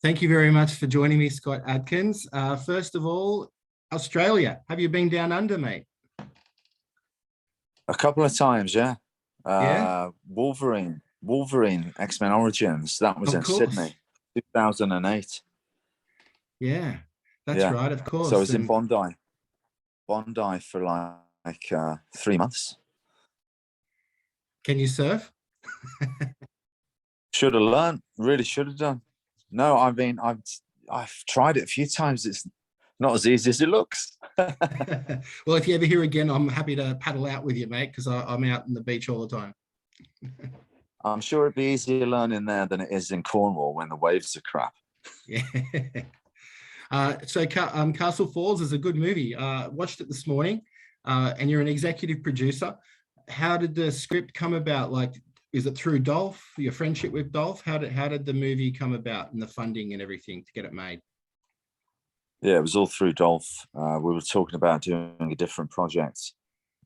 Thank you very much for joining me, Scott Adkins. First of all, Australia. Have you been down under, mate? A couple of times, yeah. Yeah. Wolverine, X-Men Origins. That was Of in course. Sydney, 2008. Yeah, that's Yeah. right, of course. So I was in Bondi for like 3 months. Can you surf? Should have learned. Really should have done. No, I mean, I've tried it a few times. It's not as easy as it looks. Well, if you ever here again, I'm happy to paddle out with you, mate, because I'm out on the beach all the time. I'm sure it'd be easier learning there than it is in Cornwall when the waves are crap. Yeah. Castle Falls is a good movie. Watched it this morning, and you're an executive producer. How did the script come about? Like, is it through Dolph, your friendship with Dolph? How did the movie come about and the funding and everything to get it made? Yeah, it was all through Dolph. We were talking about doing a different project,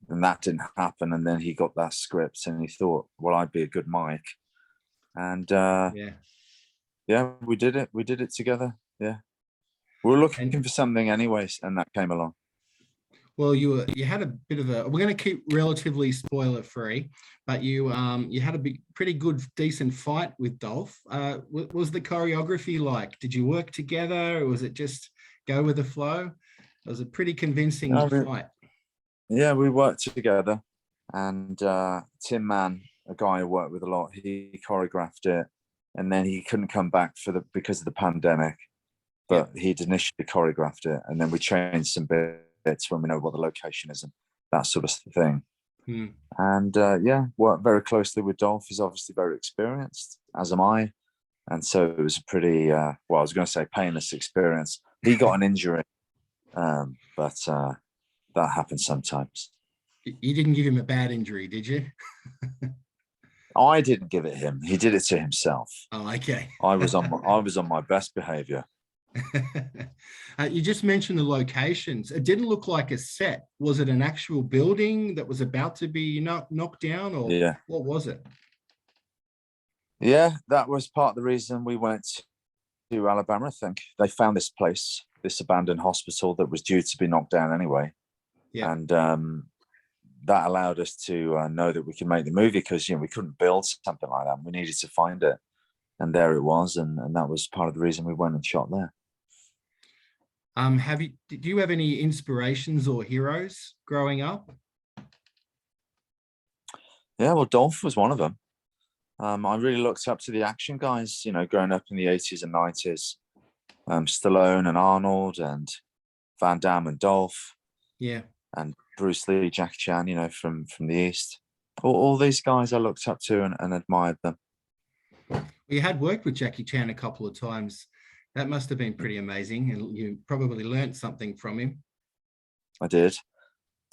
and that didn't happen. And then he got that script, and he thought, "Well, I'd be a good Mike." And yeah, we did it. We did it together. Yeah, we were looking for something anyways, and that came along. Well, you had a bit of a. We're going to keep relatively spoiler free, but you had a pretty good, decent fight with Dolph. What was the choreography like? Did you work together, or was it just go with the flow? It was a pretty convincing fight. Yeah, we worked together, and Tim Mann, a guy I worked with a lot, he choreographed it, and then he couldn't come back because of the pandemic, but he'd initially choreographed it, and then we changed some bits when we know what the location is and that sort of thing. And yeah, worked very closely with Dolph. He's obviously very experienced, as am I, and so it was a pretty well, I was going to say painless experience. He got an injury, but that happens sometimes. You didn't give him a bad injury, did you? I didn't give it him. He did it to himself. Oh, okay. I was on my best behavior. You just mentioned the locations. It didn't look like a set. Was it an actual building that was about to be knocked down, or what was it? Yeah, that was part of the reason we went to Alabama. I think they found this place, this abandoned hospital that was due to be knocked down anyway. Yeah. And that allowed us to know that we could make the movie, because we couldn't build something like that. We needed to find it, and there it was, and that was part of the reason we went and shot there. Do you have any inspirations or heroes growing up? Yeah, well, Dolph was one of them. I really looked up to the action guys, growing up in the 80s and 90s. Stallone and Arnold and Van Damme and Dolph. Yeah. And Bruce Lee, Jackie Chan, from the East. All these guys I looked up to and admired them. You had worked with Jackie Chan a couple of times. That must have been pretty amazing, and you probably learned something from him. I did.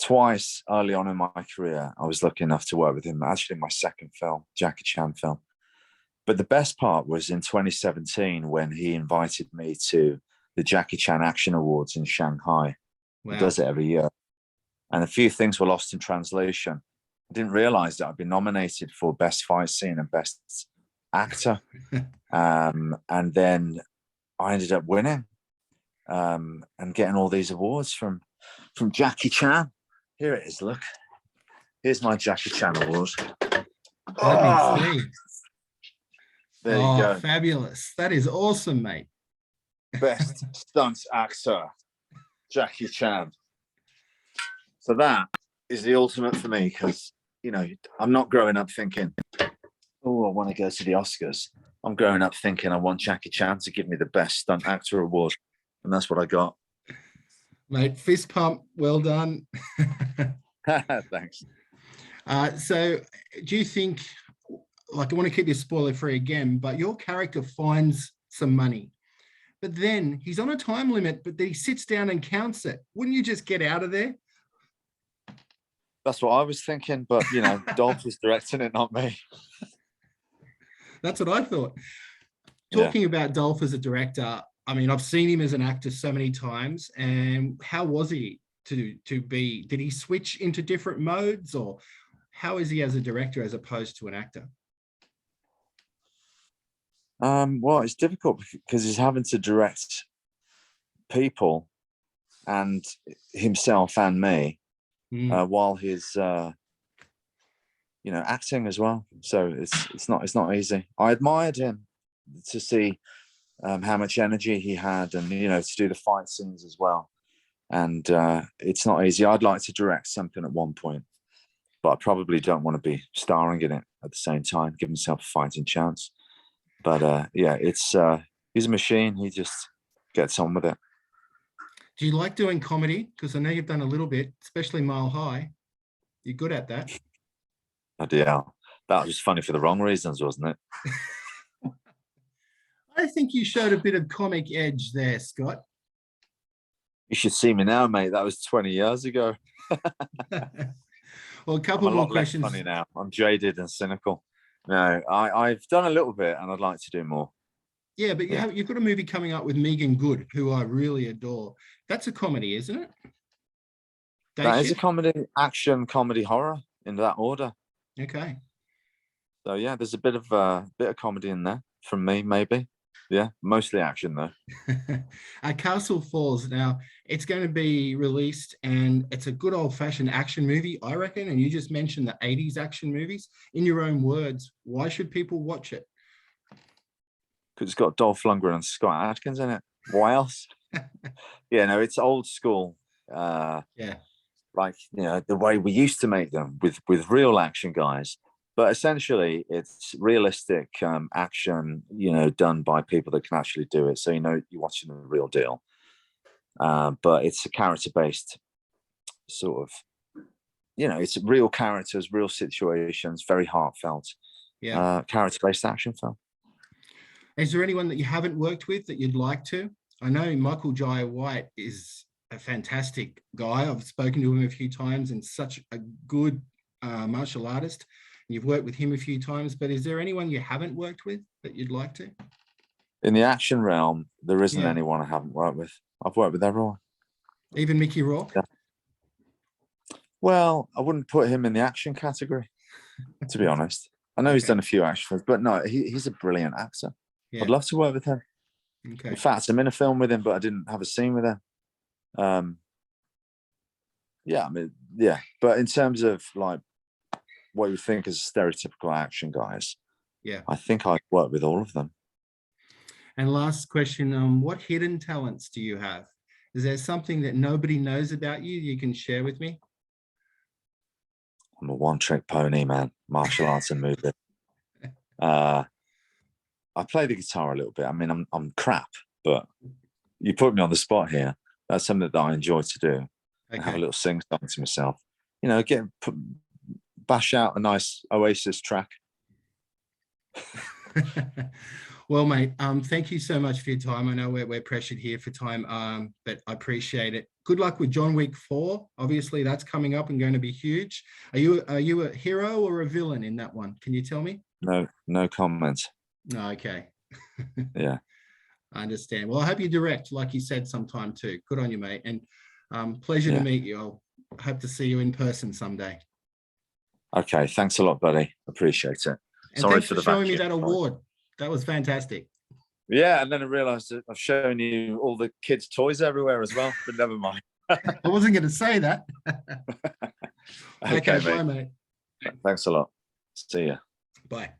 Twice early on in my career, I was lucky enough to work with him, actually in my second film, Jackie Chan film. But the best part was in 2017 when he invited me to the Jackie Chan Action Awards in Shanghai. Wow. He does it every year. And a few things were lost in translation. I didn't realize that I'd been nominated for Best Fight Scene and Best Actor. And then I ended up winning and getting all these awards from Jackie Chan. Here it is, look. Here's my Jackie Chan award. Let me see. There you go. Fabulous. That is awesome, mate. Best stunt actor, Jackie Chan. So that is the ultimate for me, because, I'm not growing up thinking, oh, I want to go to the Oscars. I'm growing up thinking I want Jackie Chan to give me the best stunt actor award. And that's what I got. Mate, fist pump. Well done. Thanks. So do you think, I want to keep this spoiler free again, but your character finds some money, but then he's on a time limit, but then he sits down and counts it. Wouldn't you just get out of there? That's what I was thinking, but Dolph was directing it, not me. That's what I thought. Talking about Dolph as a director, I mean, I've seen him as an actor so many times, and how was he to be? Did he switch into different modes, or how is he as a director as opposed to an actor? Well, it's difficult because he's having to direct people and himself and me while he's acting as well. So it's not easy. I admired him to see how much energy he had, and to do the fight scenes as well. And it's not easy. I'd like to direct something at one point, but I probably don't want to be starring in it at the same time, give himself a fighting chance. But it's he's a machine. He just gets on with it. Do you like doing comedy? Because I know you've done a little bit, especially Mile High. You're good at that. Oh dear, that was funny for the wrong reasons, wasn't it? I think you showed a bit of comic edge there, Scott. You should see me now, mate. That was 20 years ago. Well, a couple I'm a more lot questions. less funny now. I'm jaded and cynical. No, I've done a little bit, and I'd like to do more. Yeah, but you've got a movie coming up with Megan Good, who I really adore. That's a comedy, isn't it? That is a comedy, action, comedy, horror in that order. Okay. So yeah, there's a bit of comedy in there from me, maybe. Yeah, mostly action though. Castle Falls. Now it's going to be released, and it's a good old-fashioned action movie, I reckon. And you just mentioned the '80s action movies. In your own words, why should people watch it? Because it's got Dolph Lundgren and Scott Adkins in it. Why else? Yeah, no, it's old school. Like the way we used to make them with real action guys. But essentially, it's realistic action, done by people that can actually do it. So you're watching the real deal. But it's a character-based sort of, it's real characters, real situations, very heartfelt. Yeah, character-based action film. Is there anyone that you haven't worked with that you'd like to? I know Michael Jai White is a fantastic guy. I've spoken to him a few times, and such a good martial artist. You've worked with him a few times, but is there anyone you haven't worked with that you'd like to? In the action realm, there isn't anyone I haven't worked with. I've worked with everyone. Even Mickey Rourke? Yeah. Well, I wouldn't put him in the action category, to be honest. I know he's done a few action films, but no, he's a brilliant actor. Yeah. I'd love to work with him. Okay. In fact, I'm in a film with him, but I didn't have a scene with him. But in terms of like what you think is stereotypical action guys, I think I've worked with all of them. And last question, what hidden talents do you have? Is there something that nobody knows about you can share with me? I'm a one-trick pony, man. Martial arts and movie. I play the guitar a little bit. I mean, I'm crap, but you put me on the spot here. That's something that I enjoy to do. Okay. Have a little sing-song to myself. Bash out a nice Oasis track. Well, mate, thank you so much for your time. I know we're pressured here for time, but I appreciate it. Good luck with John Wick 4. Obviously, that's coming up and going to be huge. Are you a hero or a villain in that one? Can you tell me? No comment. No, okay. Yeah. I understand. Well, I hope you direct, like you said, sometime too. Good on you, mate. And pleasure to meet you. I'll hope to see you in person someday. Okay, thanks a lot, buddy. Appreciate it. And sorry thanks for showing me that award. That was fantastic. Yeah, and then I realised that I've shown you all the kids' toys everywhere as well, but never mind. I wasn't going to say that. Okay, bye, mate. Thanks a lot. See ya. Bye.